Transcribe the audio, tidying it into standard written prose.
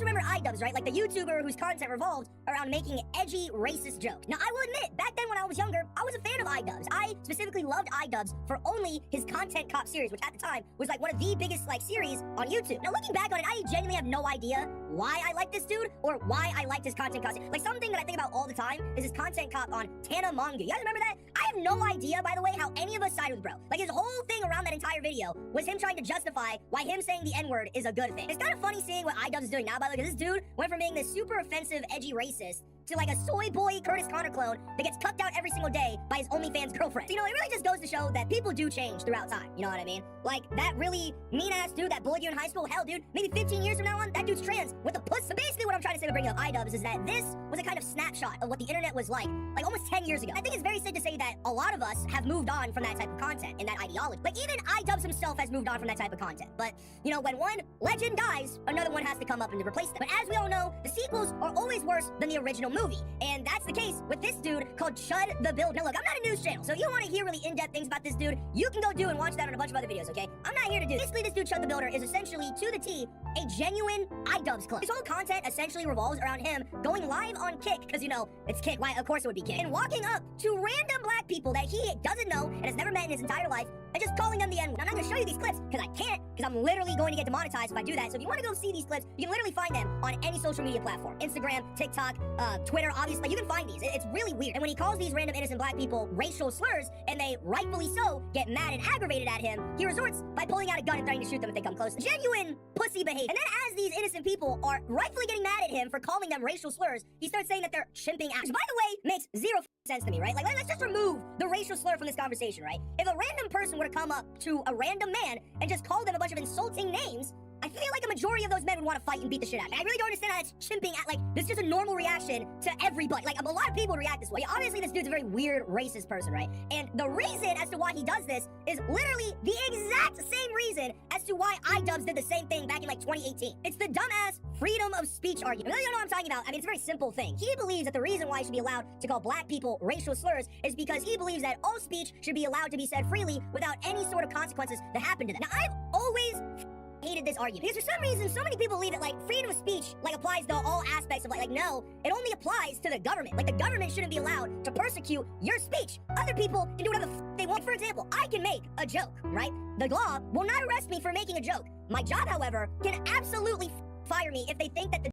remember iDubbbz, right? Like the YouTuber whose content revolved around making edgy, racist jokes. Now, I will admit, back then when I was younger, I was a fan of iDubbbz. I specifically loved iDubbbz for only his Content Cop series, which at the time was like one of the biggest like series on YouTube. Now, looking back on it, I genuinely have no idea why I like this dude or why I liked his Content Cop. Like, something that I think about all the time is his Content Cop on Tana Manga. You guys remember that? I have no idea, by the way, how any of us sided with bro. Like, his whole thing around that entire video was him trying to justify why him saying the N-word is a good thing. It's kind of funny seeing what iDubbbz is doing now, by the way, because this dude went from being this super offensive, edgy racist to like a soy boy Curtis Connor clone that gets cucked out every single day by his OnlyFans girlfriend. So, you know, it really just goes to show that people do change throughout time. You know what I mean? Like, that really mean-ass dude that bullied you in high school, hell, dude, maybe 15 years from now on, that dude's trans with a puss. So basically what I'm trying to say by bringing up iDubbbz is that this was a kind of snapshot of what the internet was like almost 10 years ago. I think it's very safe to say that a lot of us have moved on from that type of content and that ideology. Like, even iDubbbz himself has moved on from that type of content. But, you know, when one legend dies, another one has to come up and replace them. But as we all know, the sequels are always worse than the original movie. And that's the case with this dude called Chud the Builder. Now look, I'm not a news channel, so if you want to hear really in-depth things about this dude, you can go do and watch that on a bunch of other videos, okay? I'm not here to do this. Basically, this dude Chud the Builder is essentially, to the T, a genuine iDubbbz clone. His whole content essentially revolves around him going live on Kick, because, you know, it's Kick, why, of course it would be Kick, and walking up to random black people that he doesn't know and has never met in his entire life, and just calling them the N-word. I'm not going to show you these clips, because I can't, because I'm literally going to get demonetized if I do that. So if you want to go see these clips, you can literally find them on any social media platform. Instagram, TikTok, Twitter, obviously. You can find these. It's really weird. And when he calls these random innocent black people racial slurs, and they, rightfully so, get mad and aggravated at him, he resorts by pulling out a gun and threatening to shoot them if they come close. Genuine pussy behavior. And then as these innocent people are rightfully getting mad at him for calling them racial slurs, he starts saying that they're chimping out. Which, by the way, makes zero sense to me, right? Like, let's just remove the racial slur from this conversation, right? If a random person were to come up to a random man and just call them a bunch of insulting names, I feel like a majority of those men would want to fight and beat the shit out of me. I really don't understand how it's chimping at, like, this is just a normal reaction to everybody. Like, a lot of people react this way. Obviously, this dude's a very weird, racist person, right? And the reason as to why he does this is literally the exact same reason as to why iDubbbz did the same thing back in, like, 2018. It's the dumbass freedom of speech argument. You know what I'm talking about? I mean, it's a very simple thing. He believes that the reason why he should be allowed to call black people racial slurs is because he believes that all speech should be allowed to be said freely without any sort of consequences that happen to them. Now, I've always hated this argument because for some reason so many people believe that like freedom of speech like applies to all aspects of like no, it only applies to the government. Like the government shouldn't be allowed to persecute your speech. Other people can do whatever they want. For example, I can make a joke, right? The law will not arrest me for making a joke. My job, however, can absolutely fire me if they think that the